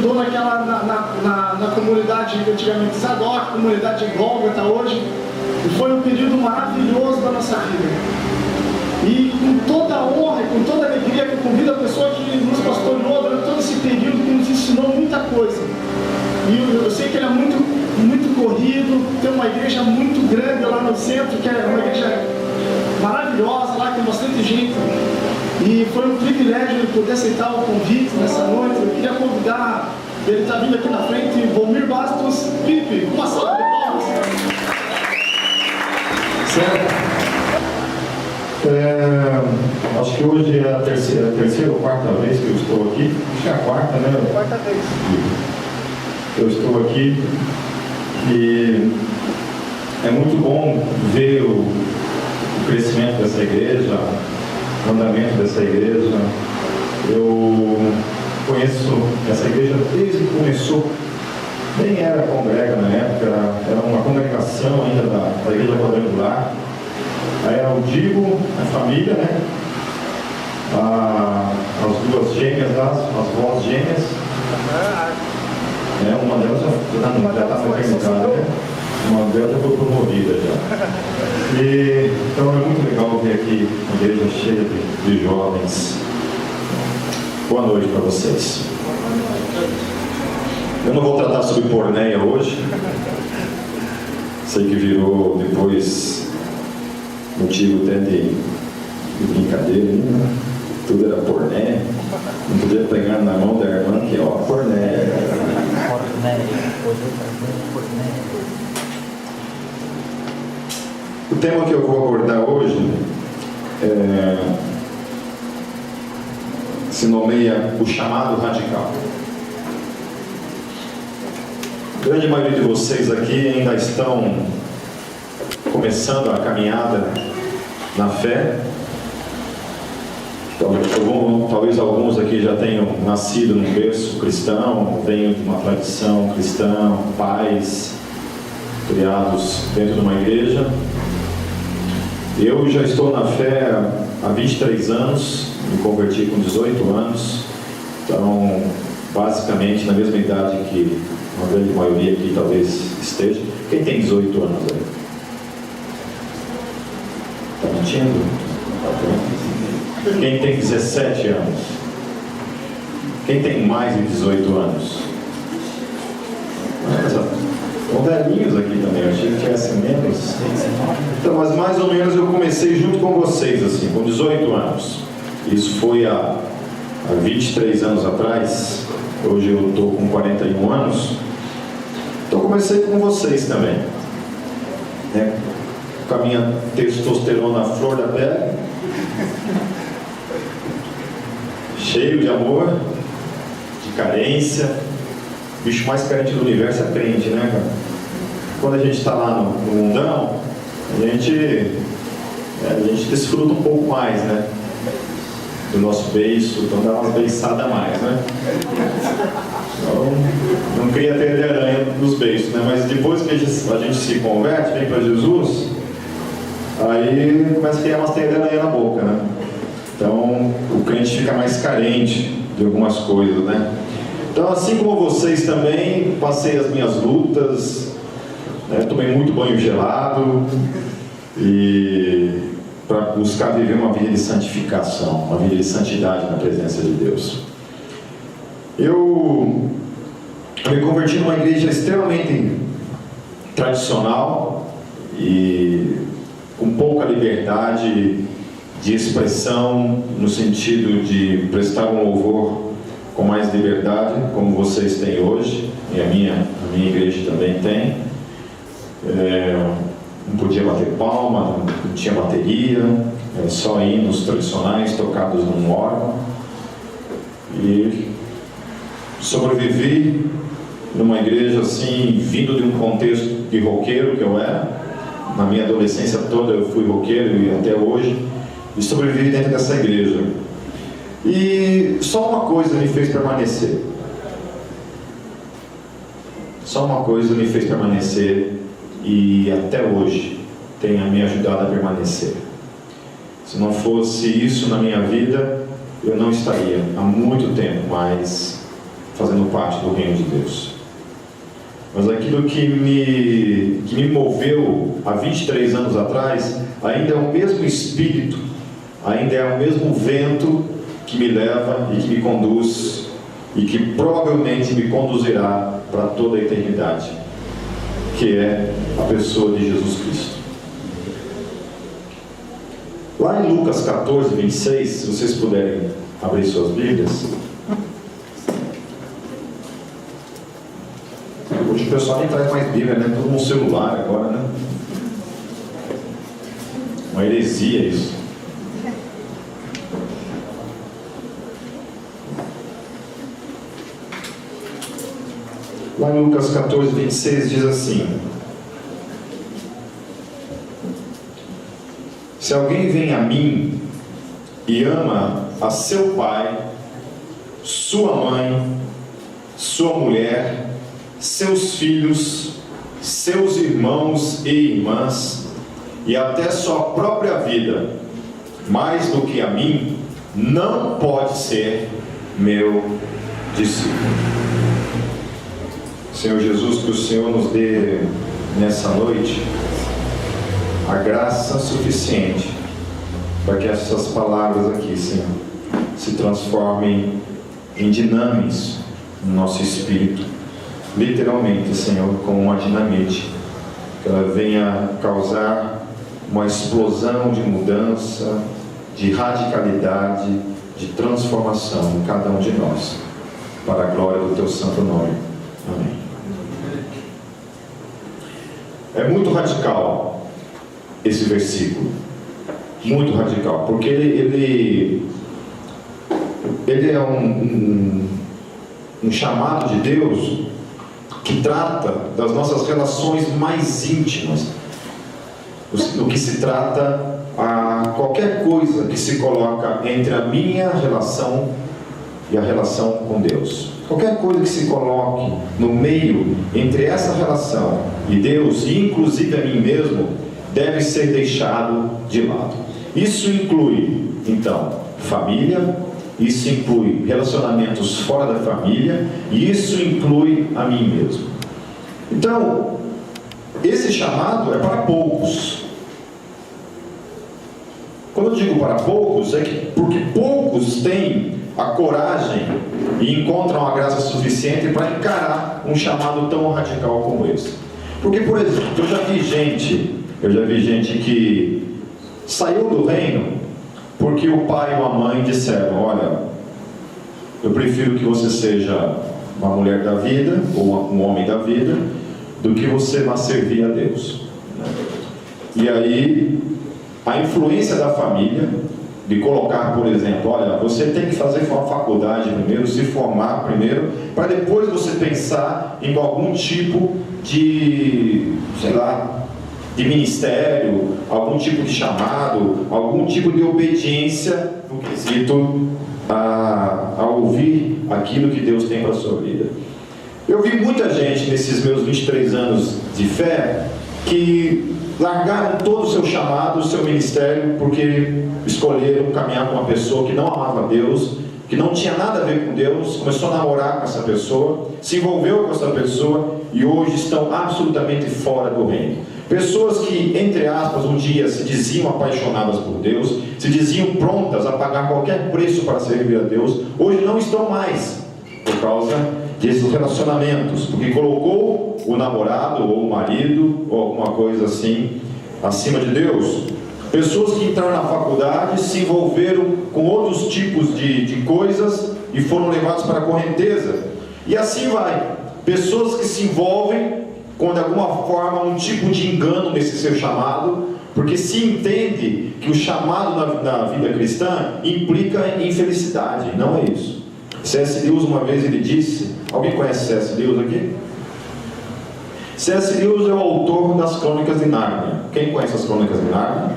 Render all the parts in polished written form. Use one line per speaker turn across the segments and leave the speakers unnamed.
ajudou na comunidade antigamente Zadok, comunidade de Gólgota hoje, e foi um período maravilhoso da nossa vida. E com toda a honra, com toda a alegria, que eu convido a pessoa que nos pastoreou durante todo esse período, que nos ensinou muita coisa. E eu sei que ele é muito corrido, tem uma igreja muito grande lá no centro, que é uma igreja maravilhosa, lá tem bastante gente. E foi um privilégio ele poder aceitar o convite nessa noite. Eu queria convidar, ele está vindo aqui na frente, Volmir Bastos Pipe, uma salva de palmas.
Certo? Acho que hoje é a terceira ou quarta vez que eu estou aqui. Acho que é a quarta, né?
Quarta vez.
Eu estou aqui e é muito bom ver o crescimento dessa igreja, o andamento dessa igreja. Eu conheço essa igreja desde que começou. Nem era congrega na época, era uma congregação ainda da igreja quadrangular. Aí era o Digo, a família, né? As duas gêmeas lá, as vós gêmeas. Uma delas já está na maternidade, né? Uma delas já foi promovida já. Então é muito legal ver aqui uma igreja cheia de jovens. Boa noite para vocês. Eu não vou tratar sobre porneia hoje. Sei que virou depois motivo até de brincadeira, né? Tudo era porné. Não podia pegar na mão da irmã que ó, porné. O tema que eu vou abordar hoje se nomeia o chamado radical. A grande maioria de vocês aqui ainda estão começando a caminhada na fé. Então, talvez alguns aqui já tenham nascido num berço cristão, venham de uma tradição cristã, pais criados dentro de uma igreja. Eu já estou na fé há 23 anos, me converti com 18 anos, então basicamente na mesma idade que uma grande maioria aqui talvez esteja. Quem tem 18 anos aí? Está mentindo? Quem tem 17 anos? Quem tem mais de 18 anos? São velhinhos aqui também, eu achei que tivesse menos. Então, mas mais ou menos eu comecei junto com vocês, assim, com 18 anos. Isso foi há 23 anos atrás. Hoje eu estou com 41 anos. Então comecei com vocês também, né? Com a minha testosterona à flor da pele, cheio de amor, de carência. O bicho mais carente do universo é crente, né, cara? Quando a gente está lá no mundão, a gente desfruta um pouco mais, né? Do nosso beiço, então dá umas beiçadas a mais, né? Então, não queria ter de aranha nos beiços, né? Mas depois que a gente se converte, vem para Jesus, aí começa a criar umas teias de aranha na boca, né? Então o crente fica mais carente de algumas coisas, né? Então, assim como vocês também, passei as minhas lutas, né? Tomei muito banho gelado e para buscar viver uma vida de santificação, uma vida de santidade na presença de Deus. Eu me converti numa igreja extremamente tradicional e com pouca liberdade de expressão, no sentido de prestar um louvor com mais liberdade, como vocês têm hoje, e a minha igreja também tem. Não podia bater palma, não tinha bateria, era só hinos tradicionais tocados num órgão. E sobrevivi numa igreja assim, vindo de um contexto de roqueiro que eu era. Na minha adolescência toda eu fui roqueiro e até hoje, e sobrevivi dentro dessa igreja. E só uma coisa me fez permanecer. Só uma coisa me fez permanecer e até hoje tem me ajudado a permanecer. Se não fosse isso na minha vida, eu não estaria há muito tempo mais fazendo parte do reino de Deus. Mas aquilo que me moveu há 23 anos atrás, ainda é o mesmo espírito, ainda é o mesmo vento que me leva e que me conduz, e que provavelmente me conduzirá para toda a eternidade, que é a pessoa de Jesus Cristo. Lá em Lucas 14, 26, se vocês puderem abrir suas Bíblias. Hoje o pessoal nem traz mais Bíblia, né? Tudo no celular agora, né? Uma heresia isso. Lá em Lucas 14, 26 diz assim: se alguém vem a mim e ama a seu pai, sua mãe, sua mulher, seus filhos, seus irmãos e irmãs, e até sua própria vida, mais do que a mim, não pode ser meu discípulo. Senhor Jesus, que o Senhor nos dê nessa noite a graça suficiente para que essas palavras aqui, Senhor, se transformem em dinamis no nosso espírito, literalmente, Senhor, como uma dinamite, que ela venha causar uma explosão de mudança, de radicalidade, de transformação em cada um de nós, para a glória do Teu santo nome. Amém. É muito radical esse versículo, muito radical, porque ele é um chamado de Deus que trata das nossas relações mais íntimas, do que se trata a qualquer coisa que se coloca entre a minha relação e a relação com Deus. Qualquer coisa que se coloque no meio entre essa relação e Deus, e inclusive a mim mesmo, deve ser deixado de lado. Isso inclui, então, família, isso inclui relacionamentos fora da família, e isso inclui a mim mesmo. Então, esse chamado é para poucos. Quando eu digo para poucos, é porque poucos têm a coragem e encontram a graça suficiente para encarar um chamado tão radical como esse. Porque, por exemplo, eu já vi gente que saiu do reino porque o pai ou a mãe disseram: olha, eu prefiro que você seja uma mulher da vida ou um homem da vida do que você vá servir a Deus. E aí a influência da família de colocar, por exemplo, olha, você tem que fazer uma faculdade primeiro, se formar primeiro, para depois você pensar em algum tipo de, sei lá, de ministério, algum tipo de chamado, algum tipo de obediência no quesito a ouvir aquilo que Deus tem para a sua vida. Eu vi muita gente nesses meus 23 anos de fé que largaram todo o seu chamado, o seu ministério, porque escolheram caminhar com uma pessoa que não amava Deus, que não tinha nada a ver com Deus, começou a namorar com essa pessoa, se envolveu com essa pessoa e hoje estão absolutamente fora do reino. Pessoas que, entre aspas, um dia se diziam apaixonadas por Deus, se diziam prontas a pagar qualquer preço para servir a Deus, hoje não estão mais, por causa desses relacionamentos, porque colocou o namorado ou o marido ou alguma coisa assim acima de Deus. Pessoas que entraram na faculdade, se envolveram com outros tipos de coisas e foram levados para a correnteza, e assim vai. Pessoas que se envolvem com de alguma forma um tipo de engano nesse seu chamado, porque se entende que o chamado na vida cristã implica em infelicidade. Não é isso. C.S. Lewis uma vez ele disse, alguém conhece C.S. Lewis aqui? C.S. Lewis é o autor das Crônicas de Nárnia. Quem conhece as Crônicas de Nárnia?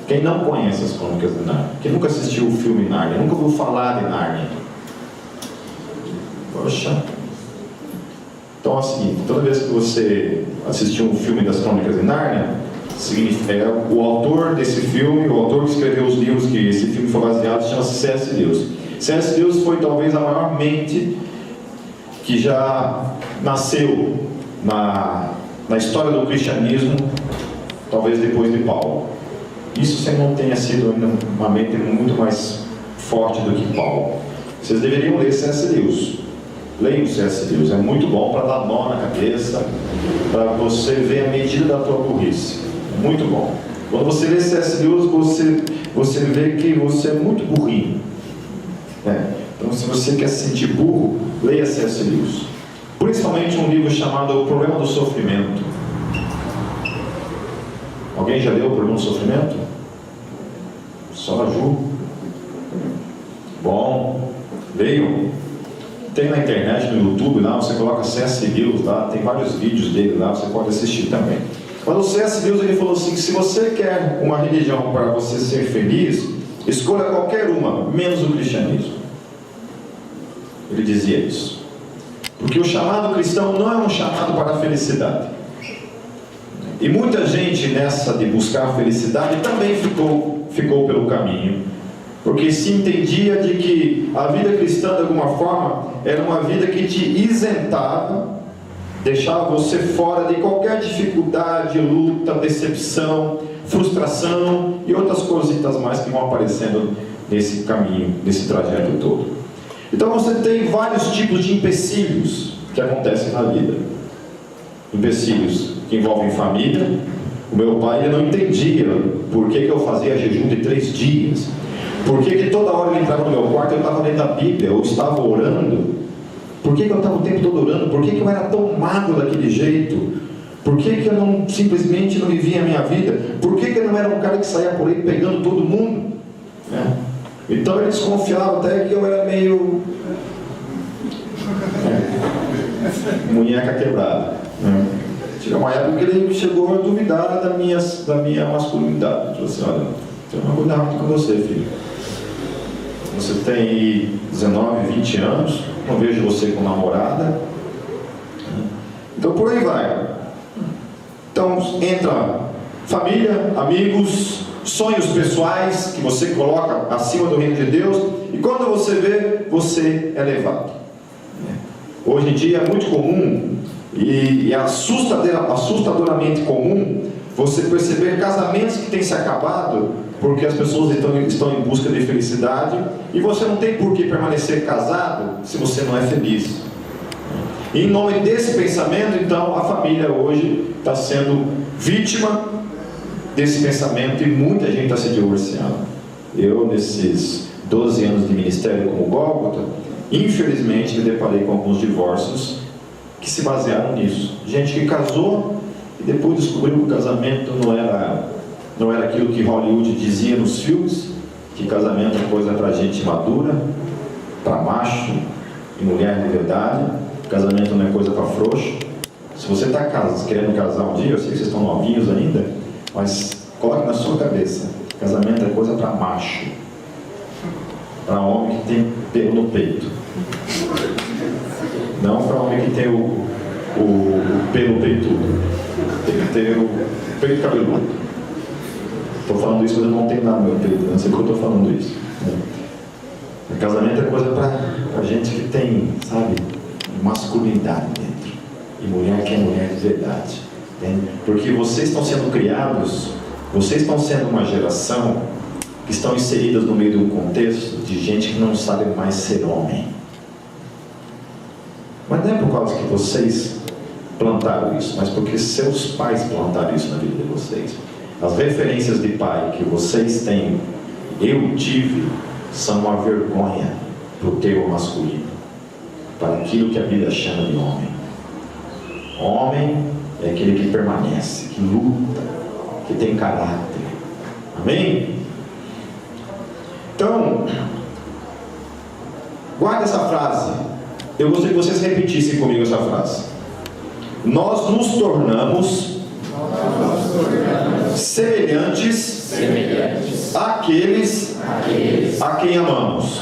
Quem não conhece as Crônicas de Nárnia? Quem nunca assistiu o filme Nárnia? Nunca ouviu falar de Nárnia? Poxa. Então é o seguinte, toda vez que você assistir um filme das Crônicas de Nárnia, significa o autor desse filme, o autor que escreveu os livros que esse filme foi baseado, chama-se C.S. Lewis. C.S. Lewis foi talvez a maior mente que já nasceu na história do cristianismo, talvez depois de Paulo. Isso se não tenha sido ainda uma mente muito mais forte do que Paulo. Vocês deveriam ler C.S. Lewis. Leiam C.S. Lewis, é muito bom para dar nó na cabeça, para você ver a medida da tua burrice. Muito bom. Quando você lê C.S. Lewis, você vê que você é muito burrinho. Então, se você quer se sentir burro, leia C.S. Lewis. Principalmente um livro chamado O Problema do Sofrimento. Alguém já leu O Problema do Sofrimento? Só a Ju. Bom, leiam. Tem na internet, no YouTube, lá você coloca C.S. Lewis, lá, tem vários vídeos dele lá, você pode assistir também. Mas o C.S. Lewis ele falou assim, que se você quer uma religião para você ser feliz, escolha qualquer uma, menos o cristianismo. Ele dizia isso. Porque o chamado cristão não é um chamado para a felicidade. E muita gente nessa de buscar a felicidade também ficou pelo caminho. Porque se entendia de que a vida cristã, de alguma forma, era uma vida que te isentava, deixava você fora de qualquer dificuldade, luta, decepção, frustração e outras coisitas mais que vão aparecendo nesse caminho, nesse trajeto todo. Então você tem vários tipos de empecilhos que acontecem na vida. Empecilhos que envolvem família. O meu pai ele não entendia por que eu fazia jejum de 3 dias. Por que toda hora ele entrava no meu quarto, eu estava lendo a Bíblia, eu estava orando? Por que eu estava o tempo todo orando? Por que eu era tão magro daquele jeito? Por que eu não simplesmente não vivia a minha vida? Por que eu não era um cara que saía por aí pegando todo mundo? Então ele desconfiava até que eu era meio... munheca quebrada. Chegou uma época que ele chegou a duvidar da minha masculinidade. Ele falou assim, olha, tem uma coisa errada com você, filho. Você tem 19, 20 anos, não vejo você com namorada. Então por aí vai. Então entra família, amigos, sonhos pessoais que você coloca acima do reino de Deus, e quando você vê, você é levado. Hoje em dia é muito comum e assustadoramente comum você perceber casamentos que têm se acabado porque as pessoas estão em busca de felicidade, e você não tem por que permanecer casado se você não é feliz. E em nome desse pensamento, então, a família hoje está sendo vítima desse pensamento, e muita gente está se divorciando. Eu, nesses 12 anos de ministério como Gólgota, infelizmente me deparei com alguns divórcios que se basearam nisso. Gente que casou e depois descobriu que o casamento não era aquilo que Hollywood dizia nos filmes, que casamento é coisa para gente madura, para macho e mulher de verdade. Casamento não é coisa para frouxo. Se você está querendo casar um dia, eu sei que vocês estão novinhos ainda, mas coloque na sua cabeça, casamento é coisa para macho, para homem que tem pelo no peito, não para homem que tem o pelo peitudo, tem que ter o peito cabeludo. Estou falando isso, mas eu não tenho nada no meu peito, não sei porque eu estou falando isso. Casamento é coisa para gente que tem, sabe, masculinidade dentro, e mulher que é mulher de verdade, entende? Porque vocês estão sendo criados, vocês estão sendo uma geração que estão inseridas no meio de um contexto de gente que não sabe mais ser homem. Mas não é por causa que vocês plantaram isso, mas porque seus pais plantaram isso na vida de vocês. As referências de pai que vocês têm, eu tive, são uma vergonha para o termo masculino, para aquilo que a Bíblia chama de homem. Homem é aquele que permanece, que luta, que tem caráter. Amém? Então, guarda essa frase. Eu gostaria que vocês repetissem comigo essa frase. Nós nos tornamos semelhantes àqueles a quem amamos.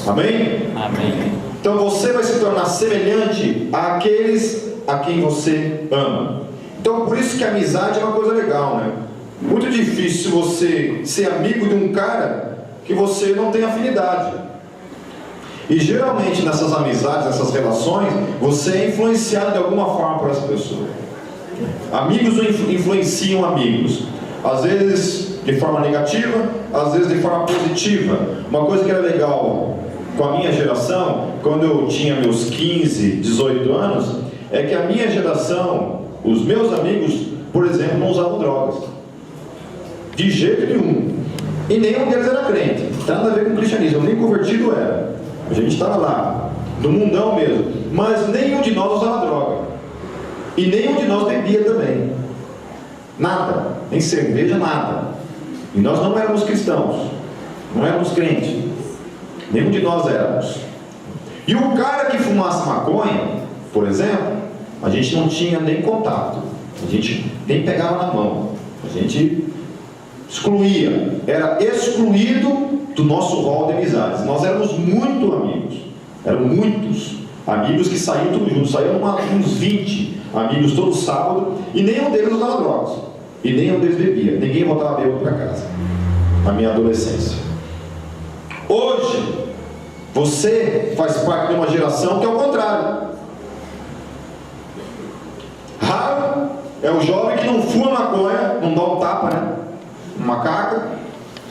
Amém?
Amém.
Então você vai se tornar semelhante àqueles a quem você ama. Então por isso que a amizade é uma coisa legal, né? Muito difícil você ser amigo de um cara que você não tem afinidade. E geralmente nessas amizades, nessas relações, você é influenciado de alguma forma por essa pessoa. Amigos influenciam amigos, às vezes de forma negativa, às vezes de forma positiva. Uma coisa que era legal com a minha geração, quando eu tinha meus 15, 18 anos, é que a minha geração, os meus amigos, por exemplo, não usavam drogas. De jeito nenhum. E nenhum deles era crente. Não tem nada a ver com o cristianismo, nem convertido era. A gente estava lá, no mundão mesmo. Mas nenhum de nós usava droga. E nenhum de nós bebia também. Nada. Nem cerveja, nada. E nós não éramos cristãos. Não éramos crentes. Nenhum de nós éramos. E o cara que fumasse maconha, por exemplo, a gente não tinha nem contato. A gente nem pegava na mão. A gente excluía. Era excluído do nosso rol de amizades. Nós éramos muito amigos. Eram muitos amigos que saíam todos juntos. Saíam uns 20 amigos todo sábado. E nenhum deles usava drogas. E nenhum deles bebia. Ninguém voltava bêbado para casa. Na minha adolescência. Hoje, você faz parte de uma geração que é o contrário. Raro é o jovem que não fuma maconha, não dá um tapa, né? Uma caca,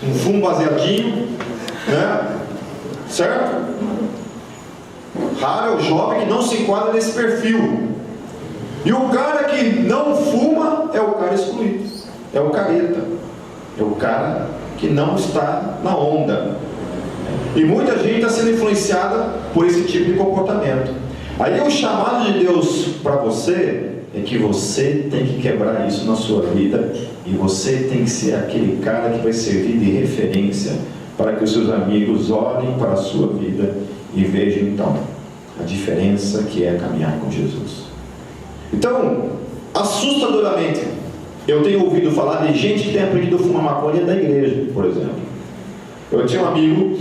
não fuma um baseadinho, né? Certo? Raro é o jovem que não se enquadra nesse perfil. E o cara que não fuma é o cara excluído, é o careta, é o cara que não está na onda. E muita gente está sendo influenciada por esse tipo de comportamento. Aí o chamado de Deus para você é que você tem que quebrar isso na sua vida. E você tem que ser aquele cara que vai servir de referência para que os seus amigos olhem para a sua vida e vejam então a diferença que é caminhar com Jesus. Então, assustadoramente, eu tenho ouvido falar de gente que tem aprendido a fumar maconha da igreja, por exemplo. Eu tinha um amigo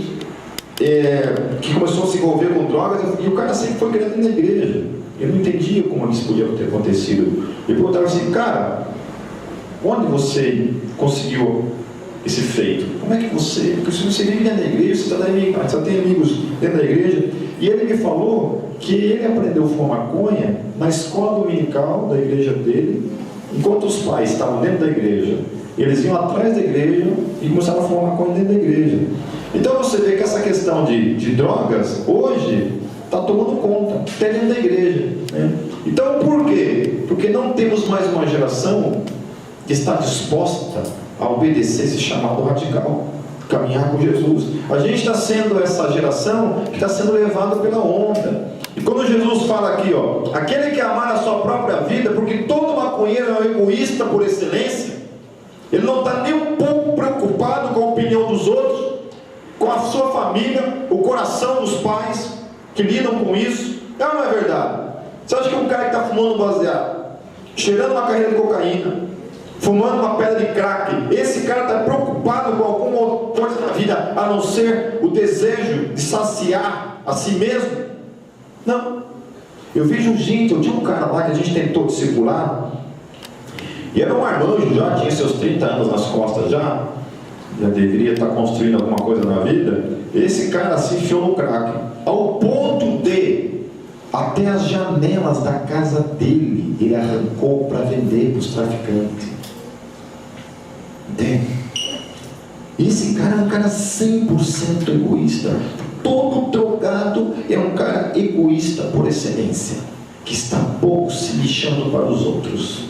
que começou a se envolver com drogas, e o cara sempre foi criado na igreja. Eu não entendia como isso podia ter acontecido. Eu perguntava assim, cara, onde você conseguiu esse feito? Como é que você... Porque se você vive dentro da igreja, você tem amigos dentro da igreja. E ele me falou que ele aprendeu a fumar maconha na escola dominical da igreja dele, enquanto os pais estavam dentro da igreja. Eles iam atrás da igreja e começaram a fumar maconha dentro da igreja. Então você vê que essa questão de drogas, hoje, está tomando conta, até dentro da igreja, né? Então por quê? Porque não temos mais uma geração que está disposta a obedecer esse chamado radical, caminhar com Jesus. A gente está sendo essa geração que está sendo levada pela onda. E quando Jesus fala aqui, ó, aquele que amar a sua própria vida, porque todo maconheiro é um egoísta por excelência, ele não está nem um pouco preocupado com a opinião dos outros, com a sua família, o coração dos pais que lidam com isso. É ou não é verdade? Você acha que um cara que está fumando baseado, cheirando uma carreira de cocaína, fumando uma pedra de crack, esse cara está preocupado com alguma outra coisa na vida, a não ser o desejo de saciar a si mesmo? Não. Eu vejo gente, eu tinha um cara lá que a gente tentou discipular, e era um marmanjo já, tinha seus 30 anos nas costas já deveria estar construindo alguma coisa na vida. Esse cara se enfiou no crack, ao ponto de até as janelas da casa dele ele arrancou para vender para os traficantes. Entende? Esse cara é um cara 100% egoísta. Todo drogado é um cara egoísta por excelência, que está pouco se lixando para os outros.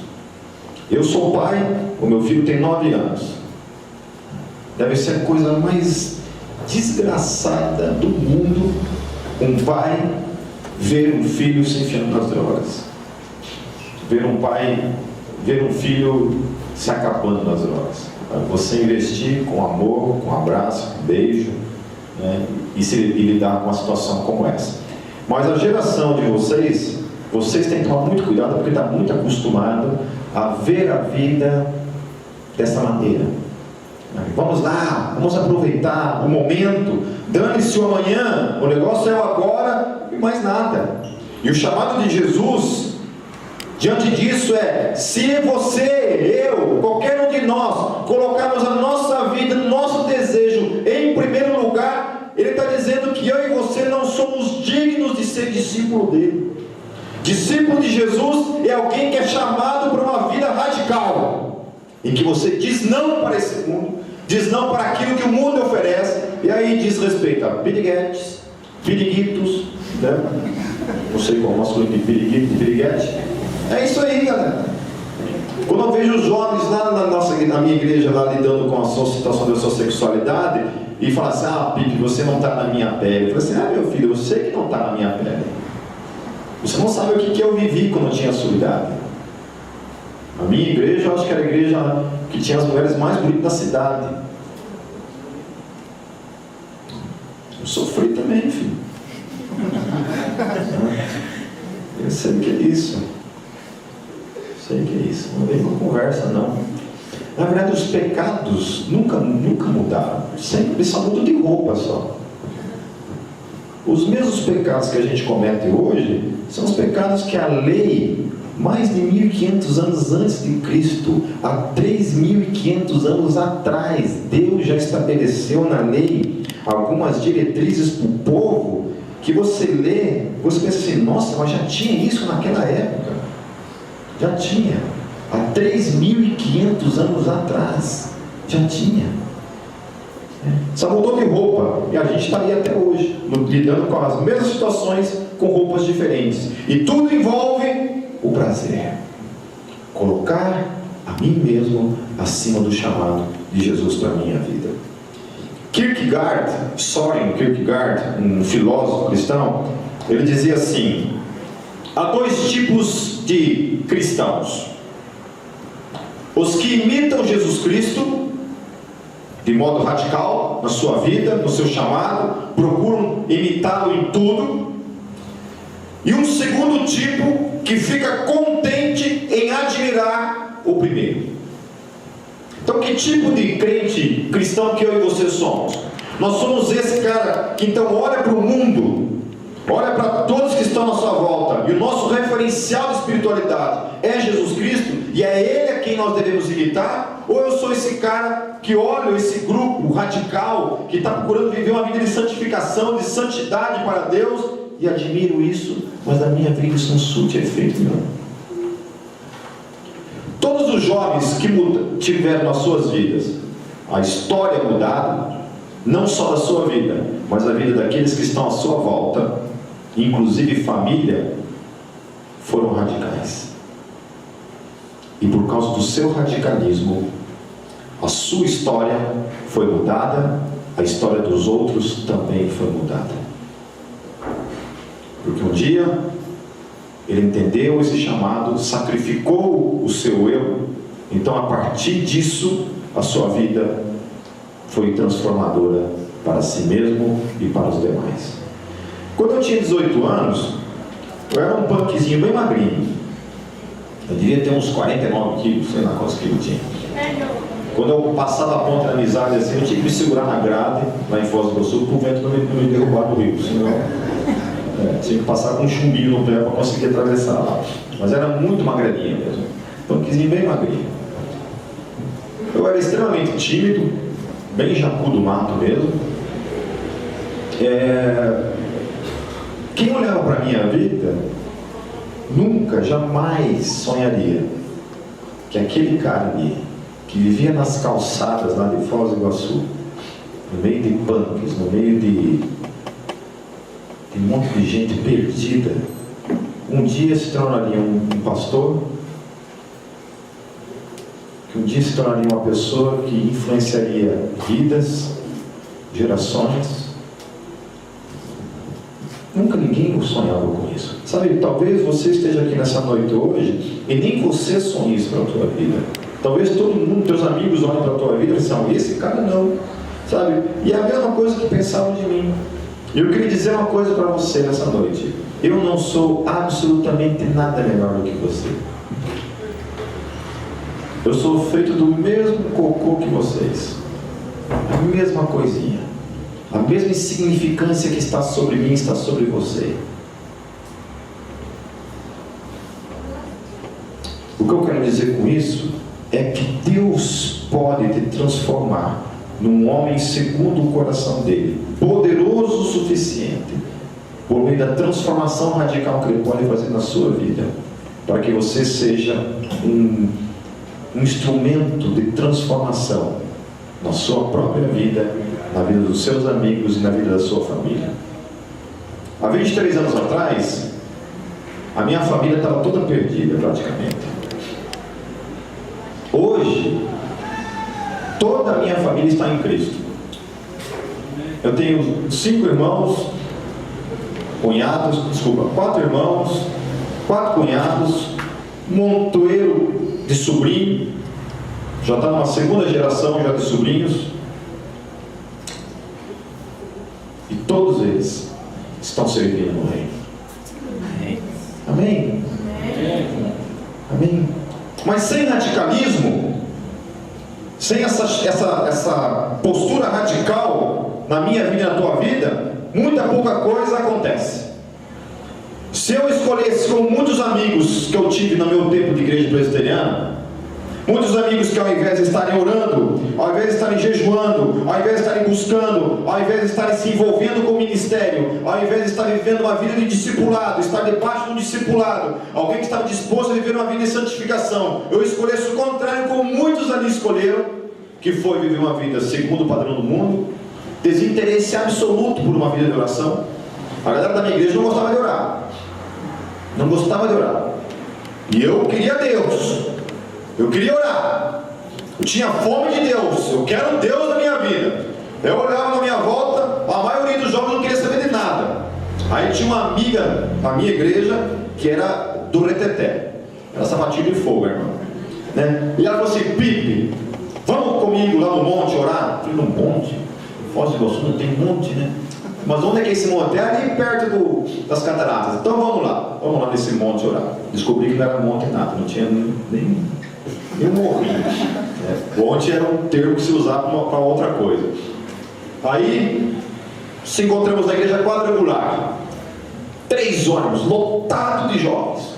Eu sou pai, o meu filho tem 9 anos. Deve ser a coisa mais desgraçada do mundo um pai ver um filho se enfiando nas drogas, ver um filho se acabando nas drogas. Você investir com amor, com abraço, com beijo, né, e lidar com uma situação como essa. Mas a geração de vocês têm que tomar muito cuidado, porque está muito acostumado a ver a vida dessa maneira. Vamos lá, vamos aproveitar o momento, dane-se o amanhã, o negócio é o agora e mais nada. E o chamado de Jesus diante disso é: se você, eu, qualquer um de nós colocarmos a nossa vida, o nosso desejo em primeiro lugar, ele está dizendo que eu e você não somos dignos de ser discípulo dele. Discípulo de Jesus é alguém que é chamado para uma vida radical, em que você diz não para esse mundo, diz não para aquilo que o mundo oferece, e aí diz respeito a piriguetes, piriguitos, né? Não sei qual é o masculino de piriguito e piriguete. É isso aí, galera. Quando eu vejo os jovens lá na minha igreja, lá lidando com a sua situação da sua sexualidade, e falam assim: ah, Pipe, você não está na minha pele. Eu falo assim: ah, meu filho, eu sei que não está na minha pele. Você não sabe o que eu vivi quando eu tinha a sua idade. A minha igreja, eu acho que era a igreja que tinha as mulheres mais bonitas da cidade. Eu sofri também, filho. Eu sei o que é isso. Sei o que é isso. Não vem com conversa, não. Na verdade, os pecados nunca mudaram. Sempre só mudam de roupa só. Os mesmos pecados que a gente comete hoje são os pecados que a lei, mais de 1500 anos antes de Cristo, há 3.500 anos atrás, Deus já estabeleceu na lei algumas diretrizes para o povo, que você lê, você pensa assim: nossa, mas já tinha isso naquela época. Já tinha. Há 3.500 anos atrás. Já tinha. Só mudou de roupa. E a gente está aí até hoje, lidando com as mesmas situações, com roupas diferentes. E tudo envolve o prazer. Colocar a mim mesmo acima do chamado de Jesus para a minha vida. Soren Kierkegaard, um filósofo cristão, ele dizia assim: há dois tipos de cristãos: os que imitam Jesus Cristo de modo radical na sua vida, no seu chamado, procuram imitá-lo em tudo, e um segundo tipo que fica contente em admirar o primeiro. Então, que tipo de crente cristão que eu e você somos? Nós somos esse cara que então olha para o mundo, olha para todos que estão à sua volta, e o nosso referencial de espiritualidade é Jesus Cristo, e é Ele a quem nós devemos imitar? Ou eu sou esse cara que olha esse grupo radical, que está procurando viver uma vida de santificação, de santidade para Deus, e admiro isso, mas na minha vida isso não surte efeito nenhum? Todos os jovens que tiveram nas suas vidas a história mudada, não só da sua vida, mas da vida daqueles que estão à sua volta, inclusive família, foram radicais. E por causa do seu radicalismo, a sua história foi mudada, a história dos outros também foi mudada. Porque um dia ele entendeu esse chamado, sacrificou o seu eu, então a partir disso a sua vida foi transformadora para si mesmo e para os demais. Quando eu tinha 18 anos, eu era um punkzinho bem magrinho. Eu devia ter uns 49 quilos, sei lá quantos quilos tinha. Quando eu passava a ponta da amizade assim, eu tinha que me segurar na grade, lá em Foz do Iguaçu, para o vento não me derrubar do rio, senão tinha que passar com um chumbinho no pé para conseguir atravessar lá. Mas era muito magrelinho mesmo, punkzinho bem magrinho. Eu era extremamente tímido, bem jacu do mato mesmo. Quem olhava para a minha vida nunca, jamais sonharia que aquele cara ali, que vivia nas calçadas lá de Foz do Iguaçu, no meio de punks, no meio de um monte de gente perdida, um dia se tornaria um pastor, que um dia se tornaria uma pessoa que influenciaria vidas, gerações. Nunca ninguém sonhava com isso. Sabe, talvez você esteja aqui nessa noite hoje e nem você sonhe isso para a tua vida. Talvez todo mundo, teus amigos, olhem para a tua vida e pensam: esse cara não, sabe? E é a mesma coisa que pensavam de mim. E eu queria dizer uma coisa para você nessa noite: eu não sou absolutamente nada melhor do que você. Eu sou feito do mesmo cocô que vocês, a mesma coisinha, a mesma insignificância que está sobre mim está sobre você. O que eu quero dizer com isso é que Deus pode te transformar num homem segundo o coração dele, poderoso o suficiente, por meio da transformação radical que ele pode fazer na sua vida, para que você seja um instrumento de transformação na sua própria vida, na vida dos seus amigos e na vida da sua família. Há 23 anos atrás, a minha família estava toda perdida praticamente. Hoje, toda a minha família está em Cristo. Eu tenho 4 irmãos, 4 cunhados, um montoeiro de sobrinho, já está numa segunda geração já de sobrinhos, e todos eles estão servindo no reino. Amém? Amém? Mas sem radicalismo, sem essa postura radical na minha vida e na tua vida, muita pouca coisa acontece. Se eu escolhesse, como muitos amigos que eu tive no meu tempo de igreja presbiteriana, muitos amigos que ao invés de estarem orando, ao invés de estarem jejuando, ao invés de estarem buscando, ao invés de estarem se envolvendo com o ministério, ao invés de estarem vivendo uma vida de discipulado, estar debaixo de um discipulado, alguém que estava disposto a viver uma vida de santificação, eu escolhesse o contrário, como muitos ali escolheram, que foi viver uma vida segundo o padrão do mundo, desinteresse absoluto por uma vida de oração. A galera da minha igreja não gostava de orar. Não gostava de orar. E eu queria Deus. Eu queria orar. Eu tinha fome de Deus. Eu quero Deus na minha vida. Eu olhava na minha volta, a maioria dos jovens não queria saber de nada. Aí tinha uma amiga na minha igreja que era do reteté. Era sapatinho de fogo, irmão. Né? E ela falou assim: Pipe, vamos comigo lá no monte orar? Eu falei: no monte? Foz do Iguaçu tem um monte, né? Mas onde é que é esse monte? É ali perto das cataratas. Então vamos lá nesse monte orar. Descobri que não era monte nada, não tinha nem morrinho. Monte era um termo que se usava para outra coisa. Aí se encontramos na igreja quadrangular, 3 ônibus lotados de jovens.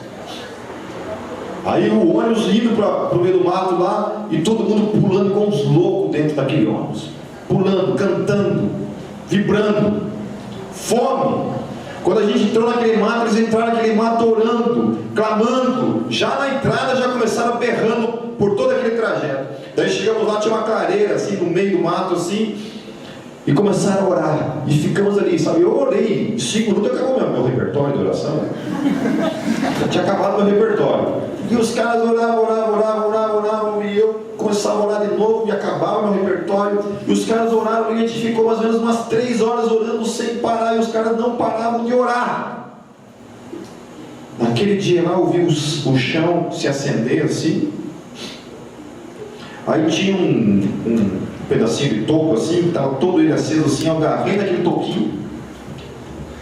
Aí o ônibus indo para o meio do mato lá, e todo mundo pulando com os loucos dentro daquele ônibus, pulando, cantando, vibrando. Fome. Quando a gente entrou naquele mato, eles entraram naquele mato orando, clamando. Já na entrada já começaram berrando por todo aquele trajeto. Daí chegamos lá, tinha uma clareira assim no meio do mato assim, e começaram a orar. E ficamos ali, sabe? Eu orei 5 minutos, acabou meu repertório de oração. Já tinha acabado meu repertório. E os caras oravam, e eu começava a orar de novo, e acabava meu repertório, e os caras oraram, e a gente ficou mais ou menos umas 3 horas orando sem parar, e os caras não paravam de orar. Naquele dia lá eu vi o chão se acender assim, aí tinha um pedacinho de toco assim, que estava todo ele aceso assim, eu agarrei naquele toquinho,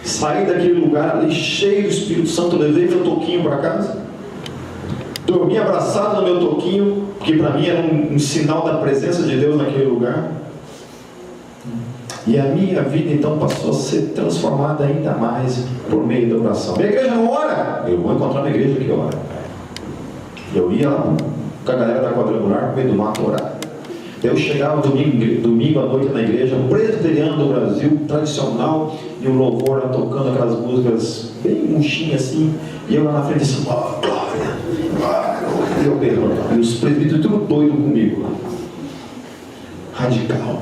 saí daquele lugar ali cheio do Espírito Santo, levei meu toquinho para casa, dormi abraçado no meu toquinho, porque para mim era um sinal da presença de Deus naquele lugar. E a minha vida então passou a ser transformada ainda mais por meio da oração. Minha igreja não ora? Eu vou encontrar uma igreja que ora. Eu ia lá com a galera da quadrangular, no meio do mato, orar. Eu chegava domingo à noite na igreja, presbiteriana do Brasil, tradicional, e o louvor lá tocando aquelas músicas bem murchinhas assim, e eu lá na frente assim: oh, glória, glória, eu berrando, e os presbíteros tudo doido comigo lá. Radical.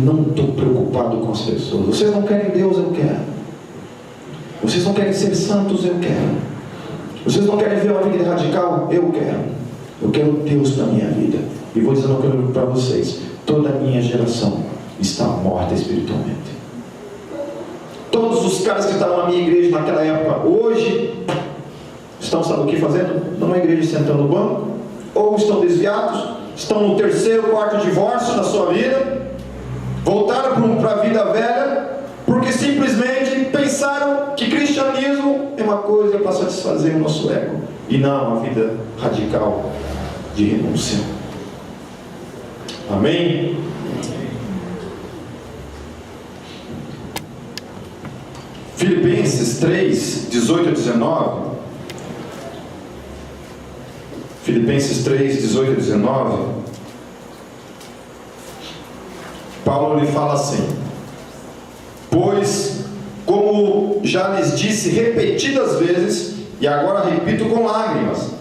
Não estou preocupado com as pessoas. Vocês não querem Deus, eu quero. Vocês não querem ser santos, eu quero. Vocês não querem ver uma vida radical, eu quero. Eu quero Deus para a minha vida. E vou dizer uma coisa para vocês: toda a minha geração está morta espiritualmente. Todos os caras que estavam na minha igreja naquela época, hoje, estão, sabe o que fazendo? Numa igreja sentando no banco, ou estão desviados, estão no 3º, 4º divórcio da sua vida, voltaram para a vida velha, porque simplesmente pensaram que cristianismo é uma coisa para satisfazer o nosso ego, e não uma vida radical de renúncia. Amém? Filipenses 3, 18 a 19. Filipenses 3, 18 a 19. Paulo lhe fala assim: pois, como já lhes disse repetidas vezes, e agora repito com lágrimas,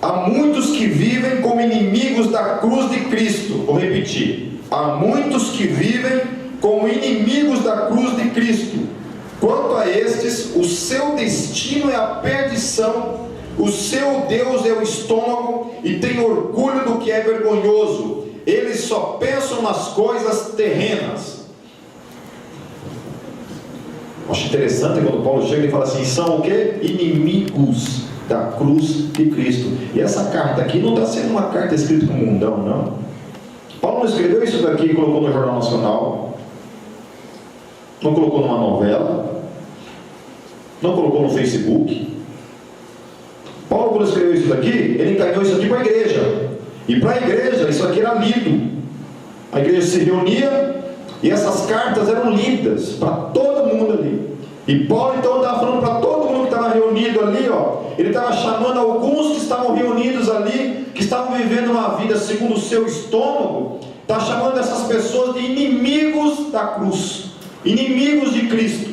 há muitos que vivem como inimigos da cruz de Cristo. Vou repetir: há muitos que vivem como inimigos da cruz de Cristo. Quanto a estes, o seu destino é a perdição, o seu Deus é o estômago, e tem orgulho do que é vergonhoso. Eles só pensam nas coisas terrenas. Acho interessante quando Paulo chega e fala assim: são o que? Inimigos da cruz de Cristo. E essa carta aqui não está sendo uma carta escrita com mundão, não. Paulo não escreveu isso daqui e colocou no Jornal Nacional, não colocou numa novela, não colocou no Facebook. Paulo, quando escreveu isso daqui, ele encaminhou isso aqui para a igreja, e para a igreja isso aqui era lido. A igreja se reunia e essas cartas eram lidas para todo mundo ali. E Paulo então estava falando para todo mundo que estava reunido ali, ele estava chamando alguns que estavam reunidos ali, que estavam vivendo uma vida segundo o seu estômago, está chamando essas pessoas de inimigos da cruz, inimigos de Cristo.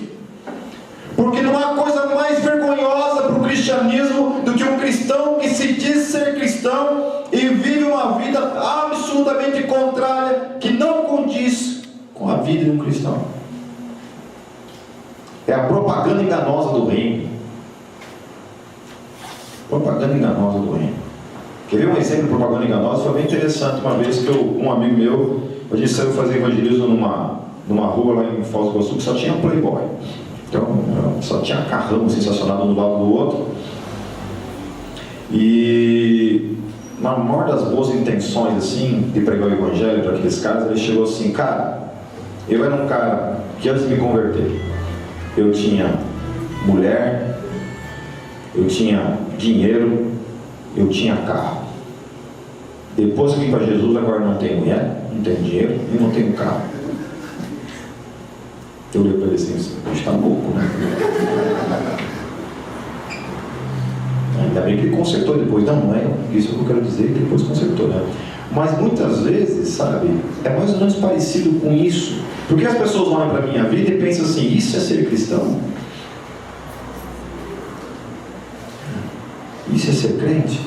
Porque não há coisa mais vergonhosa para o cristianismo do que um cristão que se diz ser cristão e vive uma vida absolutamente contrária, que não condiz com a vida de um cristão. É a propaganda enganosa do reino. Propaganda enganosa do reino. Quer ver um exemplo de propaganda enganosa? Foi bem interessante. Uma vez que um amigo meu, a gente saiu fazer evangelismo numa rua lá em Foz do Iguaçu que só tinha playboy. Então, só tinha carrão sensacional um do lado do outro. E na maior das boas intenções assim, de pregar o evangelho para aqueles caras, ele chegou assim: cara, eu era um cara que antes de me converter, eu tinha mulher, eu tinha dinheiro, eu tinha carro. Depois que vim para Jesus, agora não tenho mulher, não tenho dinheiro e não tenho carro. Eu olhei para ele assim: a gente está louco, né? Ainda bem que ele consertou depois. Não é isso que eu quero dizer, que depois consertou, né? Mas muitas vezes, sabe, é mais ou menos parecido com isso. Porque as pessoas olham para a minha vida e pensam assim: isso é ser cristão? Isso é ser crente?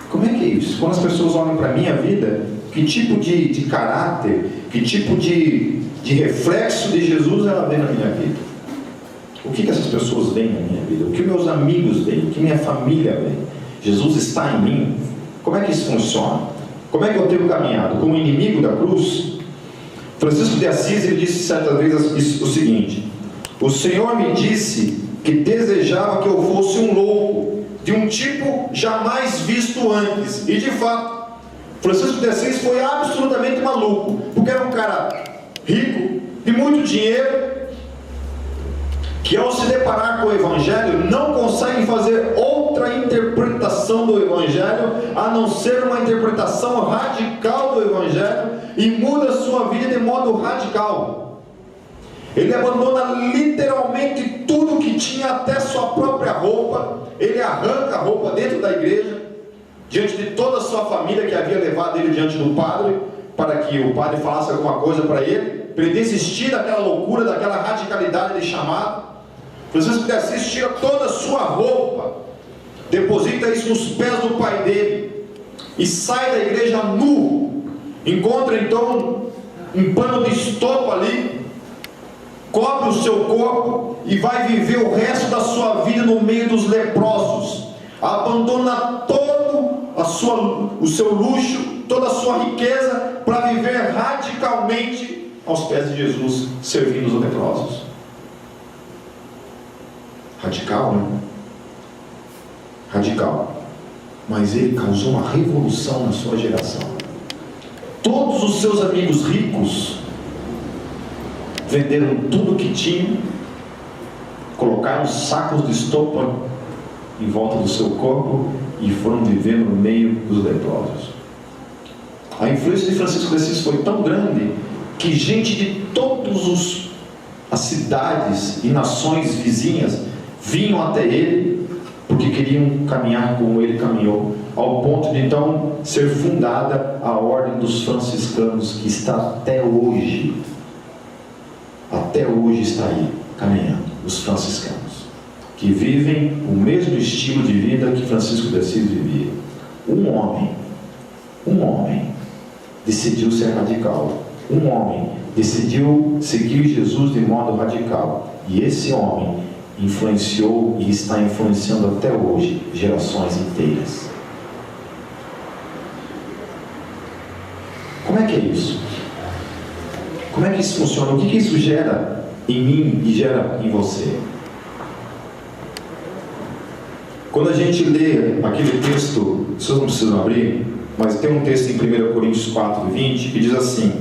Como é que é isso? Quando as pessoas olham para a minha vida, que tipo de caráter, que tipo de reflexo de Jesus ela vê na minha vida? O que essas pessoas veem na minha vida? O que meus amigos veem? O que minha família vê? Jesus está em mim? Como é que isso funciona? Como é que eu tenho caminhado? Como inimigo da cruz? Francisco de Assis, ele disse certa vez o seguinte: o Senhor me disse que desejava que eu fosse um louco, de um tipo jamais visto antes. E de fato, Francisco de Assis foi absolutamente maluco, porque era um cara rico, de muito dinheiro, que ao se deparar com o Evangelho não consegue fazer outra interpretação do Evangelho a não ser uma interpretação radical do Evangelho, e muda a sua vida de modo radical. Ele abandona literalmente tudo que tinha, até sua própria roupa. Ele arranca a roupa dentro da igreja, diante de toda a sua família que havia levado ele diante do padre, para que o padre falasse alguma coisa para ele desistir daquela loucura, daquela radicalidade de chamado. Francisco de Assis tira toda a sua roupa, deposita isso nos pés do pai dele e sai da igreja nu. Encontra então um pano de estopa ali, cobre o seu corpo e vai viver o resto da sua vida no meio dos leprosos. Abandona todo o seu luxo, toda a sua riqueza, para viver radicalmente aos pés de Jesus, servindo os leprosos. Radical, né? Radical. Mas ele causou uma revolução na sua geração. Todos os seus amigos ricos venderam tudo que tinham, colocaram sacos de estopa em volta do seu corpo e foram viver no meio dos leprosos. A influência de Francisco de Assis foi tão grande que gente de todas as cidades e nações vizinhas vinham até ele porque queriam caminhar como ele caminhou, ao ponto de então ser fundada a ordem dos franciscanos, que está até hoje está aí caminhando, os franciscanos, que vivem o mesmo estilo de vida que Francisco de Assis vivia. Um homem decidiu ser radical, um homem decidiu seguir Jesus de modo radical, e esse homem influenciou e está influenciando até hoje gerações inteiras. Como é que é isso? Como é que isso funciona? O que isso gera em mim e gera em você? Quando a gente lê aquele texto, vocês não precisam abrir, mas tem um texto em 1 Coríntios 4:20 que diz assim: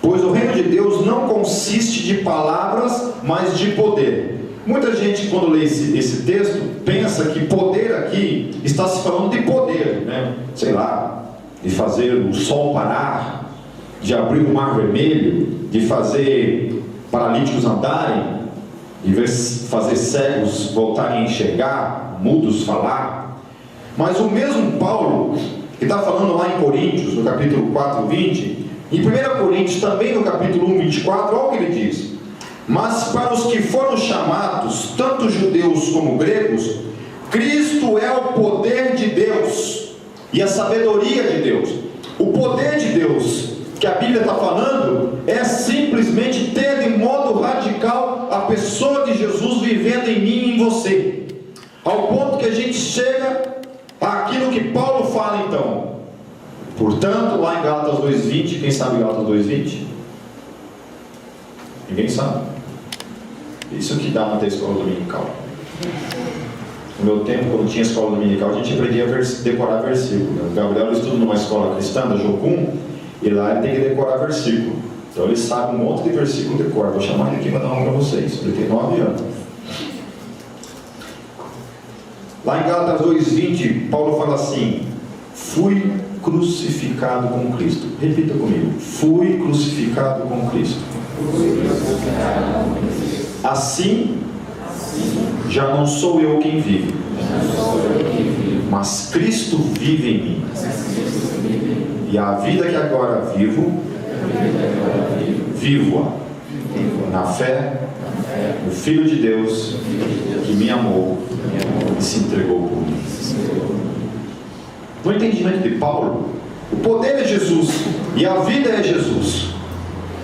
pois o reino de Deus não consiste de palavras, mas de poder. Muita gente, quando lê esse texto, pensa que poder aqui está se falando de poder, né? Sei lá, de fazer o sol parar, de abrir o mar vermelho, de fazer paralíticos andarem, de fazer cegos voltarem a enxergar, mudos falar. Mas o mesmo Paulo, que está falando lá em Coríntios, no capítulo 4:20, em 1 Coríntios também no capítulo 1:24, olha o que ele diz: mas para os que foram chamados, tanto judeus como gregos, Cristo é o poder de Deus e a sabedoria de Deus. O poder de Deus que a Bíblia está falando é simplesmente ter de modo radical a pessoa de Jesus vivendo em mim e em você, ao ponto que a gente chega àquilo que Paulo fala então. Portanto, lá em Gálatas 2:20, quem sabe Gálatas 2:20? Ninguém sabe. Isso que dá na ter escola dominical. No meu tempo, quando tinha escola dominical, a gente aprendia a decorar versículo. O Gabriel estuda numa escola cristã, da Jocum, e lá ele tem que decorar versículo. Então ele sabe um monte de versículo de cor. Vou chamar ele aqui para dar uma para vocês. Ele tem 9 anos. Lá em Gálatas 2:20, Paulo fala assim: fui crucificado com Cristo. Repita comigo: fui crucificado com Cristo. Assim, já não sou eu quem vive, mas Cristo vive em mim. E a vida que agora vivo, vivo-a na fé no Filho de Deus, que me amou e se entregou por mim. No entendimento de Paulo, o poder é Jesus e a vida é Jesus,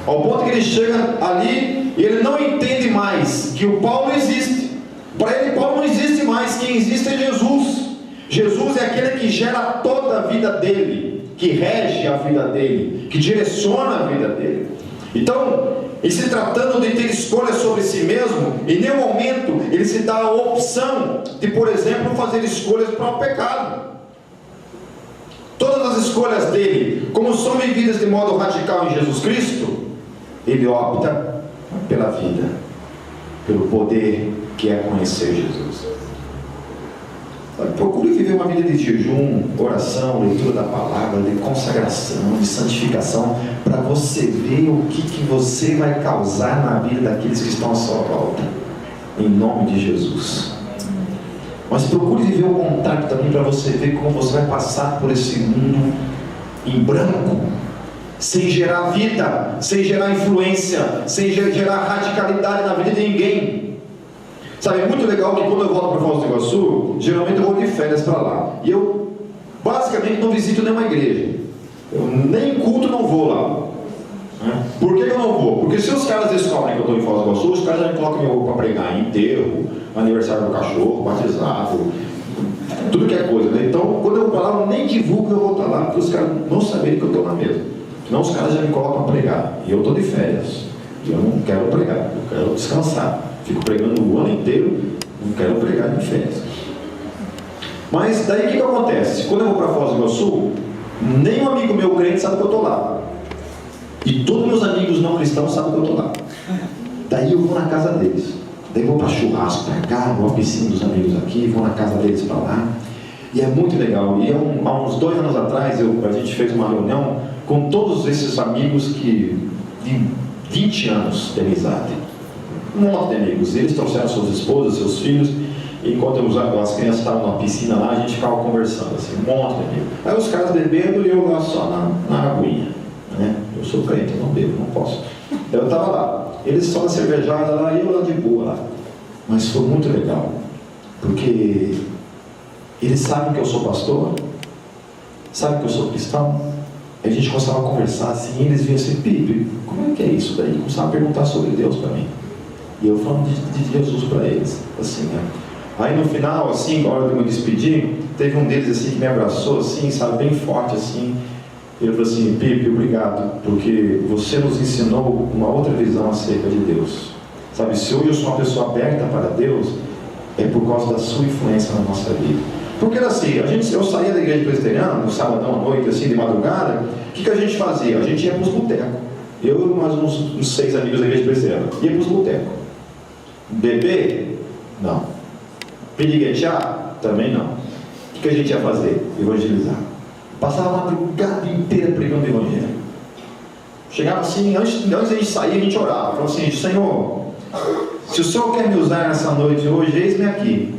ao ponto que ele chega ali e ele não entende mais que o Paulo existe. Para ele, Paulo não existe mais, quem existe é Jesus. Jesus é aquele que gera toda a vida dele, que rege a vida dele, que direciona a vida dele. Então, em se tratando de ter escolha sobre si mesmo, em nenhum momento ele se dá a opção de, por exemplo, fazer escolhas para o pecado. Todas as escolhas dele, como são vividas de modo radical em Jesus Cristo, ele opta pela vida, pelo poder que é conhecer Jesus. Procure viver uma vida de jejum, oração, leitura da palavra, de consagração, de santificação, para você ver o que você vai causar na vida daqueles que estão à sua volta, em nome de Jesus. Mas procure viver o contrário também, para você ver como você vai passar por esse mundo em branco, sem gerar vida, sem gerar influência, sem gerar radicalidade na vida de ninguém. Sabe, é muito legal que quando eu volto para Foz do Iguaçu, geralmente eu vou de férias para lá, e eu basicamente não visito nenhuma igreja, eu nem culto não vou lá. Por que eu não vou? Porque se os caras descobrem que eu estou em Foz do Iguaçu, os caras já me colocam meu para pregar em enterro, aniversário do cachorro, batizado, tudo que é coisa, né? Então, quando eu vou para lá, eu nem divulgo que eu vou estar lá, porque os caras não saberem que eu estou lá mesmo. Senão os caras já me colocam para pregar, e eu estou de férias, e eu não quero pregar, eu quero descansar. Fico pregando o ano inteiro, não quero pregar em férias. Mas daí o que acontece? Quando eu vou para Foz do Iguaçu, nenhum amigo meu crente sabe que eu estou lá. E todos meus amigos não cristãos sabem que eu estou lá. Daí eu vou na casa deles. Daí eu vou para churrasco para cá, vou à piscina dos amigos aqui, vou na casa deles para lá. E é muito legal. E há uns 2 anos atrás, a gente fez uma reunião com todos esses amigos que de 20 anos de amizade. Um monte de amigos. Eles trouxeram suas esposas, seus filhos, e enquanto as crianças estavam na piscina lá, a gente ficava conversando, assim, um monte de amigos. Aí os caras bebendo e eu lá só na aguinha, né? Eu sou crente, eu não bebo, não posso. Eu estava lá, eles só na cervejada lá e eu lá de boa lá. Mas foi muito legal, porque eles sabem que eu sou pastor, sabem que eu sou cristão. A gente começava a conversar assim, e eles vinham assim: Pipe, como é que é isso daí? Começavam a perguntar sobre Deus para mim. E eu falando de Jesus para eles, assim, né? Aí no final, assim, na hora de eu me despedir, teve um deles assim que me abraçou, assim, sabe, bem forte, assim. Ele falou assim: Pipe, obrigado, porque você nos ensinou uma outra visão acerca de Deus. Sabe, se hoje eu sou uma pessoa aberta para Deus, é por causa da sua influência na nossa vida. Porque era assim, eu saía da igreja presbiteriana, no sabadão à noite, assim, de madrugada, o que a gente fazia? A gente ia para os botecos. Eu e mais uns 6 amigos da igreja presbiteriana, ia para os botecos. Beber? Não. Piriguetear? Também não. O que a gente ia fazer? Evangelizar. Passava a madrugada inteira pregando o evangelho. Chegava assim, antes de a gente sair, a gente orava. Falava assim: Senhor, se o Senhor quer me usar nessa noite hoje, eis-me aqui.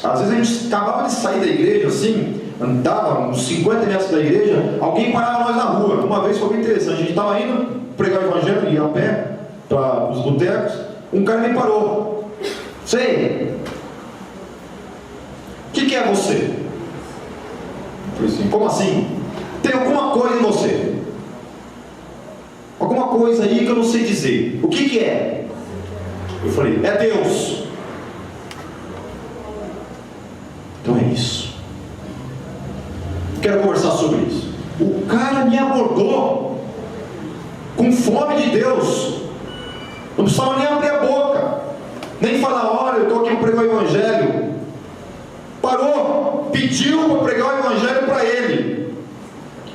Às vezes a gente acabava de sair da igreja assim, andava uns 50 metros da igreja, alguém parava nós na rua. Uma vez foi bem interessante, a gente estava indo pregar o evangelho, ia a pé para os botecos, um cara me parou. Sei, o que é você? Eu falei assim: como assim? Tem alguma coisa em você, alguma coisa aí que eu não sei dizer. O que é? Eu falei: é Deus. Então é isso. Quero conversar sobre isso. O cara me abordou com fome de Deus. Não precisava nem abrir a boca, nem falar: olha, eu estou aqui para pregar o evangelho. Parou, pediu para pregar o evangelho para ele.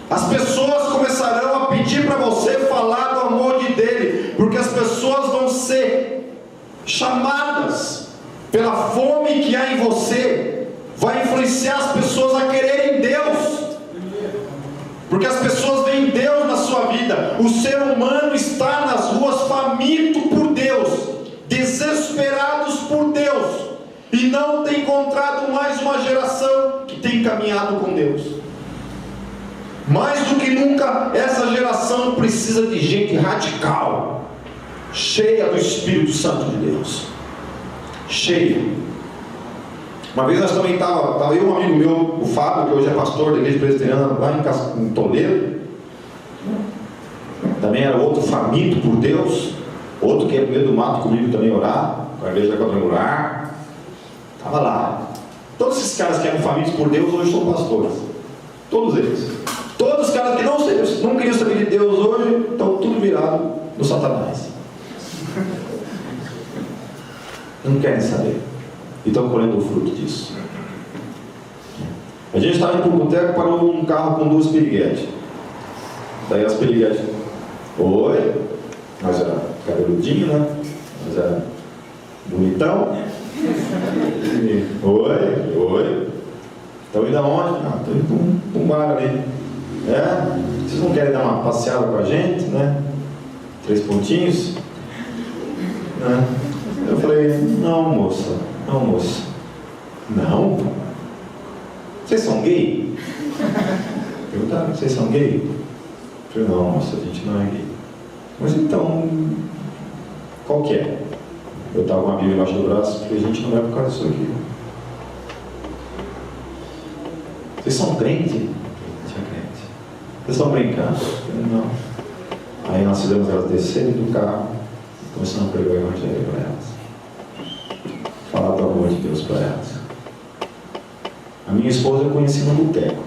As pessoas começarão a pedir para você falar do amor dele, porque as pessoas vão ser chamadas pela fome que há em você. Vai influenciar as pessoas a quererem Deus, porque as pessoas veem Deus na sua vida. O ser humano está nas ruas faminto por Deus, desesperados por Deus, e não tem encontrado mais uma geração que tem caminhado com Deus. Mais do que nunca, essa geração precisa de gente radical, cheia do Espírito Santo de Deus, cheia. Uma vez nós também estava eu e um amigo meu, o Fábio, que hoje é pastor da igreja presbiteriana lá em Toledo. Também era outro faminto por Deus, outro que ia pro meio do mato comigo também orar, com a igreja quadrangular. Estava lá. Todos esses caras que eram famintos por Deus hoje são pastores. Todos eles. Todos os caras que não queriam saber de Deus hoje estão tudo virado no Satanás. Não querem saber. E estão colhendo o fruto disso. A gente estava indo para o boteco, parou um carro com 2 piriguetes. Daí as piriguetes: oi, mas era cabeludinho, né? Mas era bonitão. Oi. Estão indo aonde? Estou indo para um bar ali. Vocês não querem dar uma passeada com a gente, né? 3 pontinhos? Né? Eu falei: não, moça. Não? Vocês são gay? Perguntaram: vocês são gay? Eu falei: não, moça, a gente não é gay. Mas então, qual que é? Eu estava com uma Bíblia embaixo do braço, porque a gente não é por causa disso aqui. Vocês são crente? Tinha crente. Vocês estão brincando? Eu falei: não. Aí nós fizemos elas descerem do carro e começamos a pregar o evangelho para elas. Falar do amor de Deus para elas. A minha esposa eu conheci no boteco.